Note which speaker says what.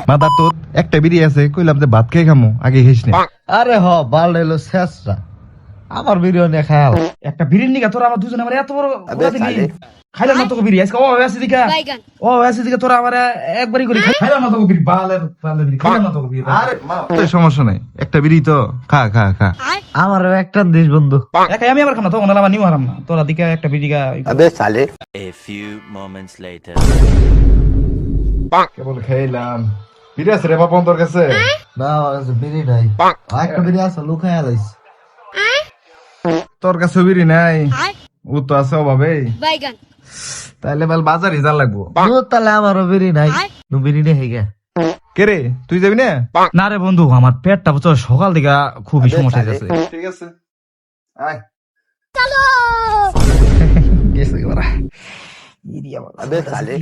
Speaker 1: Mother তোর একটা বিড়ি আছে কইলাম যে ভাত খেয়ে খামো আগে খেস না।
Speaker 2: আরে হ বাল হইলো শেষরা আমার বিরিয়ানি খায়াল
Speaker 3: একটা বিড়ির নিকা তোরা আমার দুজনে আমার এত বড় খাইলাম না তোকে বিড়ি আজকে ও আছে দিকা তোরা আমার একবারই করে খাইলাম না তোকে বিড়ি বালের বিড়ি খাইলাম না তোকে বিড়ি।
Speaker 1: আরে তোর সমস্যা নাই, একটা বিড়ি তো খা খা খা।
Speaker 2: আমারও একটা দেশ বন্ধু
Speaker 3: একাই আমি আবার খাম না তো ওনারা আমার নিও হারাম না তোরা দিকা একটা বিড়ি গা
Speaker 4: A few moments later.
Speaker 1: কেবল খাইলাম। বিড়ি আছে রে বাবা তোর কাছে?
Speaker 2: না আমার কাছে বিড়ি নাই একটা বিড়ি আছে লুকায়া লাইছে
Speaker 1: তোর কাছে বিড়ি নাই? ও তো আছে অভাবে। তাইলে বল বাজারে যা লাগবো।
Speaker 2: তাহলে আমারও বিড়ি নাই নু বিড়ি নেই হেগে
Speaker 1: কে রে তুই যাবি না?
Speaker 3: না রে বন্ধু আমার পেটটা বুঝছো সকাল দিকা খুবই সমস্যা হয়েছে।
Speaker 1: ঠিক আছে আয়।
Speaker 3: গেছে এবারে
Speaker 4: अबे साले